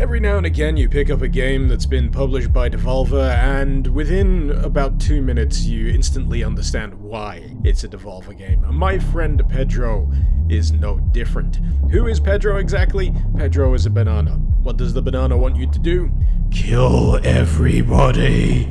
Every now and again you pick up a game that's been published by Devolver, and within about 2 minutes you instantly understand why it's a Devolver game. My friend Pedro is no different. Who is Pedro exactly? Pedro is a banana. What does the banana want you to do? Kill everybody.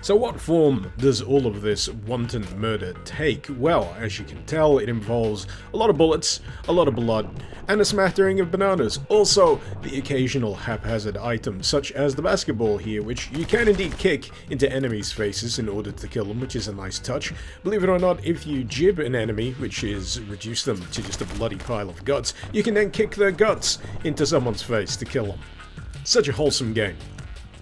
So what form does all of this wanton murder take? Well, as you can tell, it involves a lot of bullets, a lot of blood, and a smattering of bananas. Also, the occasional haphazard item, such as the basketball here, which you can indeed kick into enemies' faces in order to kill them, which is a nice touch. Believe it or not, if you jib an enemy, which is reduce them to just a bloody pile of guts, you can then kick their guts into someone's face to kill them. Such a wholesome game.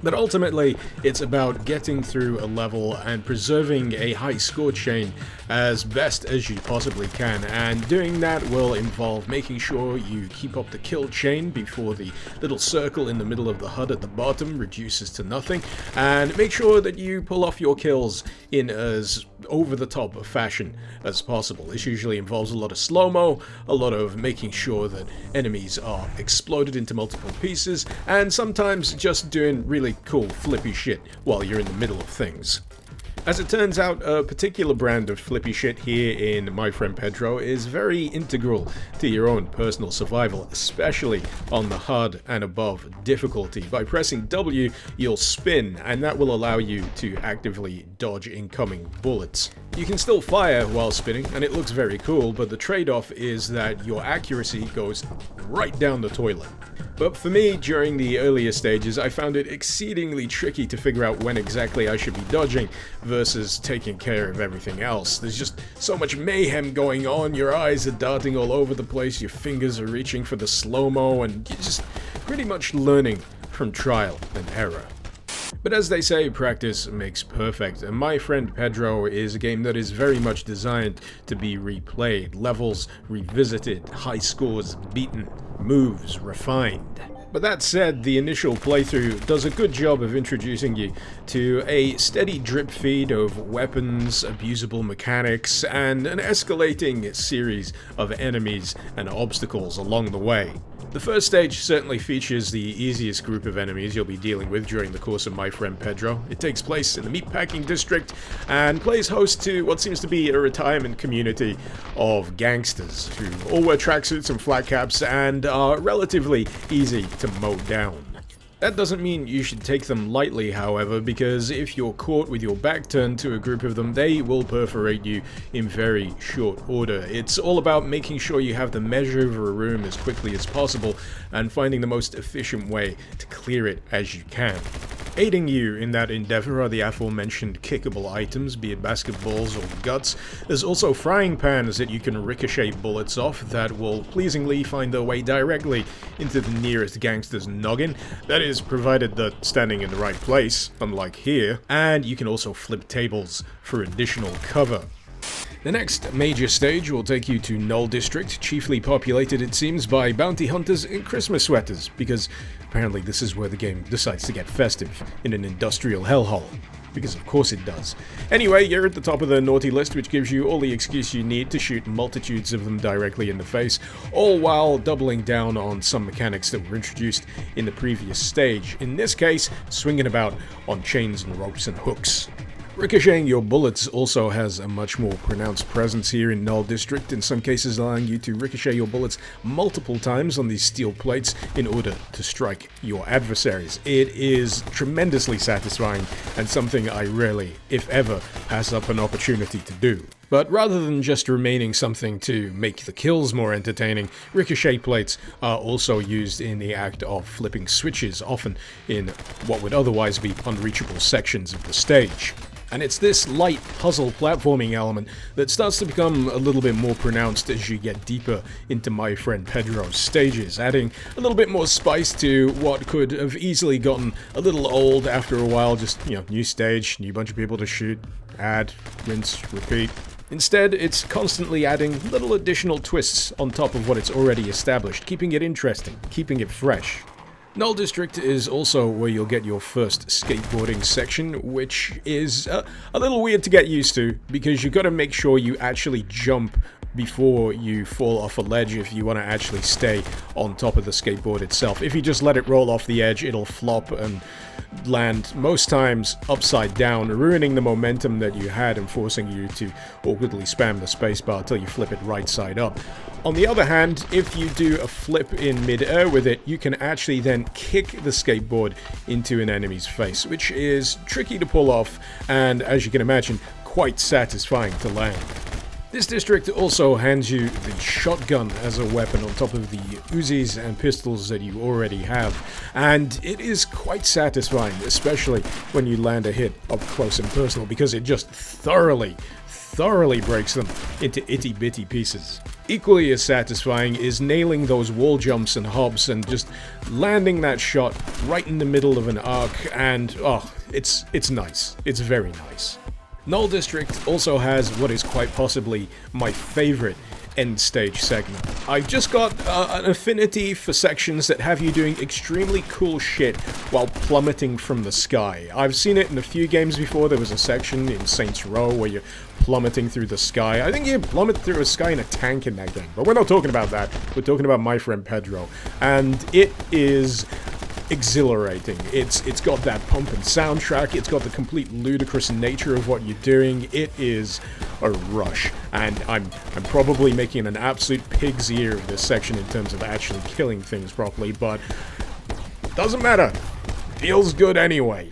But ultimately, it's about getting through a level and preserving a high score chain as best as you possibly can, and doing that will involve making sure you keep up the kill chain before the little circle in the middle of the HUD at the bottom reduces to nothing, and make sure that you pull off your kills in as over-the-top a fashion as possible. This usually involves a lot of slow-mo, a lot of making sure that enemies are exploded into multiple pieces, and sometimes just doing really cool flippy shit while you're in the middle of things. As it turns out, a particular brand of flippy shit here in My Friend Pedro is very integral to your own personal survival, especially on the hard and above difficulty. By pressing W, you'll spin, and that will allow you to actively dodge incoming bullets. You can still fire while spinning, and it looks very cool, but the trade-off is that your accuracy goes right down the toilet. But for me, during the earlier stages, I found it exceedingly tricky to figure out when exactly I should be dodging versus taking care of everything else. There's just so much mayhem going on, your eyes are darting all over the place, your fingers are reaching for the slow-mo, and you're just pretty much learning from trial and error. But as they say, practice makes perfect, and My Friend Pedro is a game that is very much designed to be replayed, levels revisited, high scores beaten, moves refined. But that said, the initial playthrough does a good job of introducing you to a steady drip feed of weapons, abusable mechanics, and an escalating series of enemies and obstacles along the way. The first stage certainly features the easiest group of enemies you'll be dealing with during the course of My Friend Pedro. It takes place in the Meatpacking District and plays host to what seems to be a retirement community of gangsters who all wear tracksuits and flat caps and are relatively easy to mow down. That doesn't mean you should take them lightly, however, because if you're caught with your back turned to a group of them, they will perforate you in very short order. It's all about making sure you have the measure of a room as quickly as possible and finding the most efficient way to clear it as you can. Aiding you in that endeavor are the aforementioned kickable items, be it basketballs or guts. There's also frying pans that you can ricochet bullets off that will pleasingly find their way directly into the nearest gangster's noggin. That is, provided they're standing in the right place, unlike here. And you can also flip tables for additional cover. The next major stage will take you to Null District, chiefly populated, it seems, by bounty hunters in Christmas sweaters, because apparently this is where the game decides to get festive in an industrial hellhole. Because of course it does. Anyway, you're at the top of the naughty list, which gives you all the excuse you need to shoot multitudes of them directly in the face, all while doubling down on some mechanics that were introduced in the previous stage. In this case, swinging about on chains and ropes and hooks. Ricocheting your bullets also has a much more pronounced presence here in Null District, in some cases allowing you to ricochet your bullets multiple times on these steel plates in order to strike your adversaries. It is tremendously satisfying and something I rarely, if ever, pass up an opportunity to do. But rather than just remaining something to make the kills more entertaining, ricochet plates are also used in the act of flipping switches, often in what would otherwise be unreachable sections of the stage. And it's this light puzzle platforming element that starts to become a little bit more pronounced as you get deeper into My Friend Pedro's stages, adding a little bit more spice to what could have easily gotten a little old after a while. Just, new stage, new bunch of people to shoot, add, rinse, repeat. Instead, it's constantly adding little additional twists on top of what it's already established, keeping it interesting, keeping it fresh. Null District is also where you'll get your first skateboarding section, which is a little weird to get used to, because you've got to make sure you actually jump before you fall off a ledge if you want to actually stay on top of the skateboard itself. If you just let it roll off the edge, it'll flop and land most times upside down, ruining the momentum that you had and forcing you to awkwardly spam the spacebar until you flip it right side up. On the other hand, if you do a flip in mid-air with it, you can actually then kick the skateboard into an enemy's face, which is tricky to pull off and, as you can imagine, quite satisfying to land. This district also hands you the shotgun as a weapon on top of the Uzis and pistols that you already have, and it is quite satisfying, especially when you land a hit up close and personal, because it just thoroughly breaks them into itty-bitty pieces. Equally as satisfying is nailing those wall jumps and hops and just landing that shot right in the middle of an arc, and oh, it's nice. It's very nice. Null District also has what is quite possibly my favorite end stage segment. I've just got an affinity for sections that have you doing extremely cool shit while plummeting from the sky. I've seen it in a few games before. There was a section in Saints Row where you're plummeting through the sky. I think you plummet through a sky in a tank in that game, but we're not talking about that. We're talking about my friend Pedro, and it is exhilarating. It's got that pumping soundtrack, it's got the complete ludicrous nature of what you're doing. It is a rush, and I'm probably making an absolute pig's ear of this section in terms of actually killing things properly, but doesn't matter. Feels good anyway.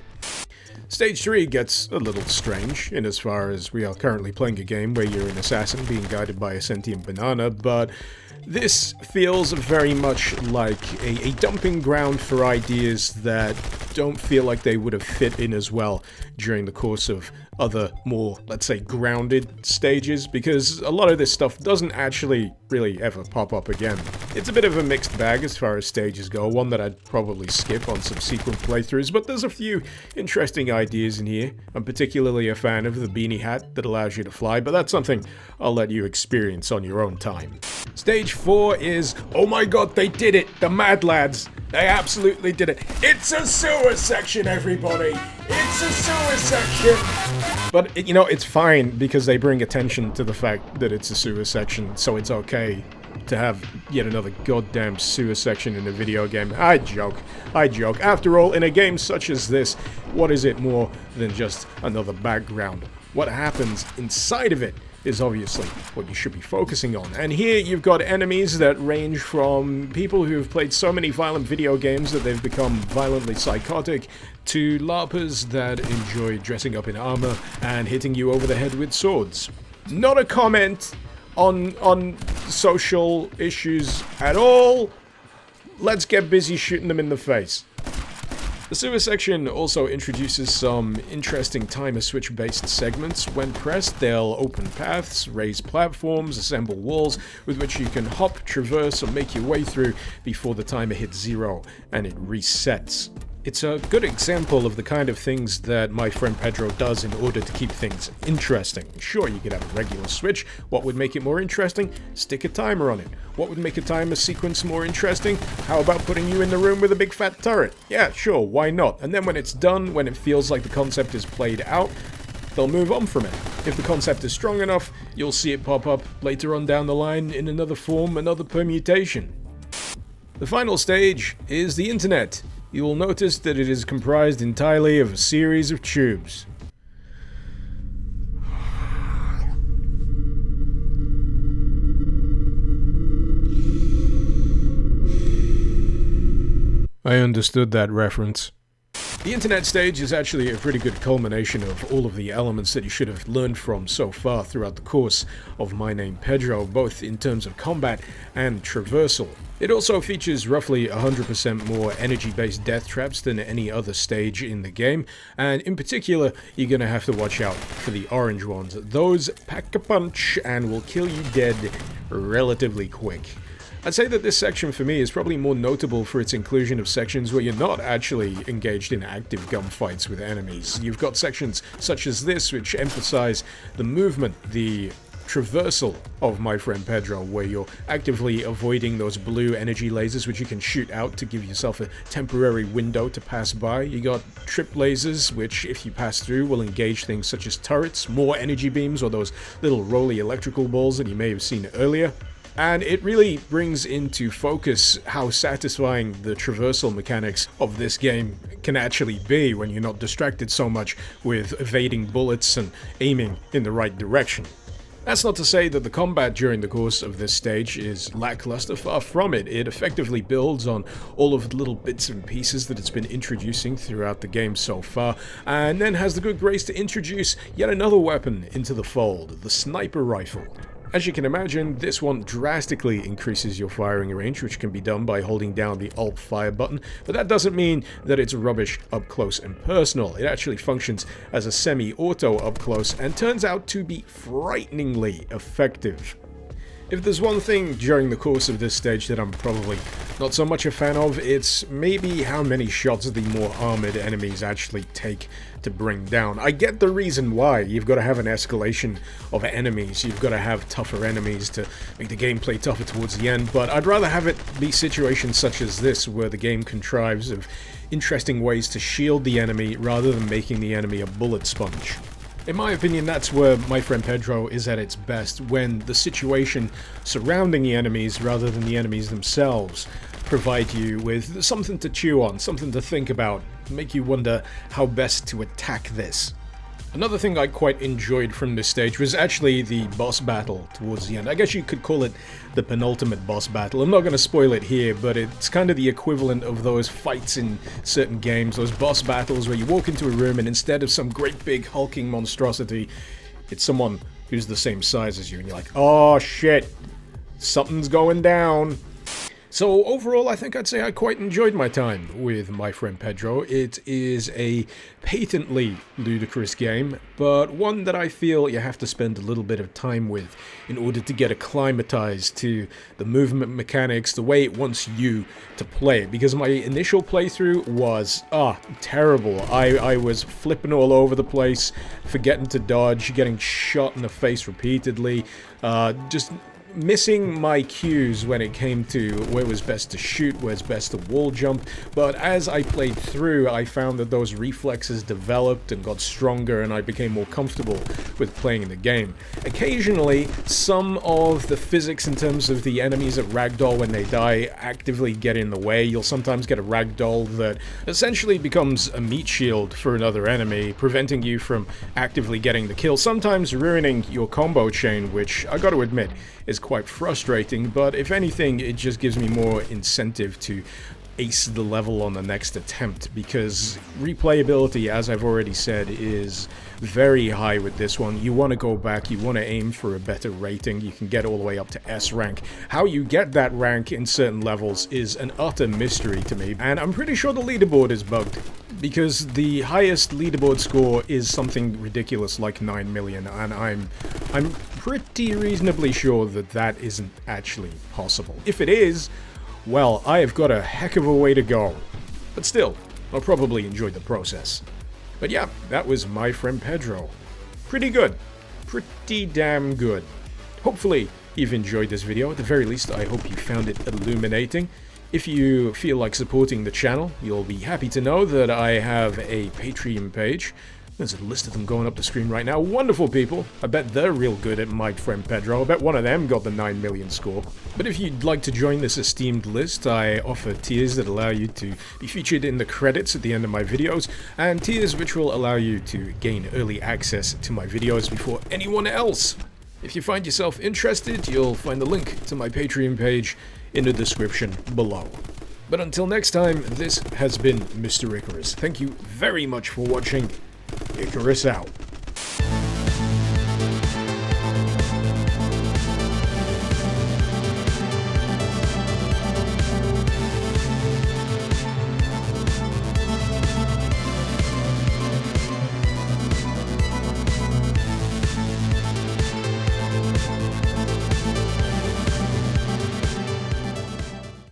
Stage 3 gets a little strange, in as far as we are currently playing a game where you're an assassin being guided by a sentient banana, but this feels very much like a dumping ground for ideas that don't feel like they would have fit in as well during the course of other more, let's say, grounded stages, because a lot of this stuff doesn't actually really ever pop up again. It's a bit of a mixed bag as far as stages go, one that I'd probably skip on subsequent playthroughs, but there's a few interesting ideas in here. I'm particularly a fan of the beanie hat that allows you to fly, but that's something I'll let you experience on your own time. Stage 4 is, oh my god, they did it! The Mad Lads! They absolutely did it! It's a sewer section, everybody! It's a sewer section! But, you know, it's fine because they bring attention to the fact that it's a sewer section, so it's okay to have yet another goddamn sewer section in a video game. I joke. After all, in a game such as this, what is it more than just another background? What happens inside of it is obviously what you should be focusing on. And here you've got enemies that range from people who have played so many violent video games that they've become violently psychotic, to LARPers that enjoy dressing up in armor and hitting you over the head with swords. Not a comment on social issues at all. Let's get busy shooting them in the face. The sewer section also introduces some interesting timer switch based segments. When pressed, they'll open paths, raise platforms, assemble walls with which you can hop, traverse, or make your way through before the timer hits 0 and it resets. It's a good example of the kind of things that my friend Pedro does in order to keep things interesting. Sure, you could have a regular switch. What would make it more interesting? Stick a timer on it. What would make a timer sequence more interesting? How about putting you in the room with a big fat turret? Yeah, sure, why not? And then when it's done, when it feels like the concept is played out, they'll move on from it. If the concept is strong enough, you'll see it pop up later on down the line in another form, another permutation. The final stage is the internet. You will notice that it is comprised entirely of a series of tubes. I understood that reference. The internet stage is actually a pretty good culmination of all of the elements that you should have learned from so far throughout the course of My Name Pedro, both in terms of combat and traversal. It also features roughly 100% more energy-based death traps than any other stage in the game, and in particular, you're gonna have to watch out for the orange ones. Those pack a punch and will kill you dead relatively quick. I'd say that this section for me is probably more notable for its inclusion of sections where you're not actually engaged in active gunfights with enemies. You've got sections such as this which emphasize the movement, the traversal of my friend Pedro, where you're actively avoiding those blue energy lasers which you can shoot out to give yourself a temporary window to pass by. You got trip lasers, which if you pass through will engage things such as turrets, more energy beams, or those little roly electrical balls that you may have seen earlier. And it really brings into focus how satisfying the traversal mechanics of this game can actually be when you're not distracted so much with evading bullets and aiming in the right direction. That's not to say that the combat during the course of this stage is lackluster, far from it. It effectively builds on all of the little bits and pieces that it's been introducing throughout the game so far, and then has the good grace to introduce yet another weapon into the fold, the sniper rifle. As you can imagine, this one drastically increases your firing range, which can be done by holding down the Alt fire button, but that doesn't mean that it's rubbish up close and personal. It actually functions as a semi-auto up close and turns out to be frighteningly effective. If there's one thing during the course of this stage that I'm probably not so much a fan of, it's maybe how many shots the more armored enemies actually take to bring down. I get the reason why. You've got to have an escalation of enemies, you've got to have tougher enemies to make the gameplay tougher towards the end, but I'd rather have it be situations such as this where the game contrives of interesting ways to shield the enemy rather than making the enemy a bullet sponge. In my opinion, that's where my friend Pedro is at its best, when the situation surrounding the enemies rather than the enemies themselves provide you with something to chew on, something to think about, make you wonder how best to attack this. Another thing I quite enjoyed from this stage was actually the boss battle towards the end. I guess you could call it the penultimate boss battle. I'm not going to spoil it here, but it's kind of the equivalent of those fights in certain games, those boss battles where you walk into a room and instead of some great big hulking monstrosity, it's someone who's the same size as you, and you're like, oh shit, something's going down. So overall, I think I'd say I quite enjoyed my time with my friend Pedro. It is a patently ludicrous game, but one that I feel you have to spend a little bit of time with in order to get acclimatized to the movement mechanics, the way it wants you to play. Because my initial playthrough was, terrible. I was flipping all over the place, forgetting to dodge, getting shot in the face repeatedly, just missing my cues when it came to where was best to shoot, where's best to wall jump. But as I played through, I found that those reflexes developed and got stronger, and I became more comfortable with playing the game. Occasionally, some of the physics in terms of the enemies that ragdoll when they die actively get in the way. You'll sometimes get a ragdoll that essentially becomes a meat shield for another enemy, preventing you from actively getting the kill, sometimes ruining your combo chain, which I gotta admit is quite frustrating, but if anything, it just gives me more incentive to ace the level on the next attempt, because replayability, as I've already said, is very high with this one. You want to go back, you want to aim for a better rating. You can get all the way up to S rank. How you get that rank in certain levels is an utter mystery to me, and I'm pretty sure the leaderboard is bugged, because the highest leaderboard score is something ridiculous like 9 million, and I'm pretty reasonably sure that that isn't actually possible. If it is, well, I have got a heck of a way to go. But still, I'll probably enjoy the process. But yeah, that was my friend Pedro. Pretty good. Pretty damn good. Hopefully you've enjoyed this video. At the very least, I hope you found it illuminating. If you feel like supporting the channel, you'll be happy to know that I have a Patreon page. There's a list of them going up the screen right now. Wonderful people. I bet they're real good at my friend Pedro. I bet one of them got the 9 million score. But if you'd like to join this esteemed list, I offer tiers that allow you to be featured in the credits at the end of my videos, and tiers which will allow you to gain early access to my videos before anyone else. If you find yourself interested, you'll find the link to my Patreon page in the description below. But until next time, this has been Mr. Icarus. Thank you very much for watching. Icarus out.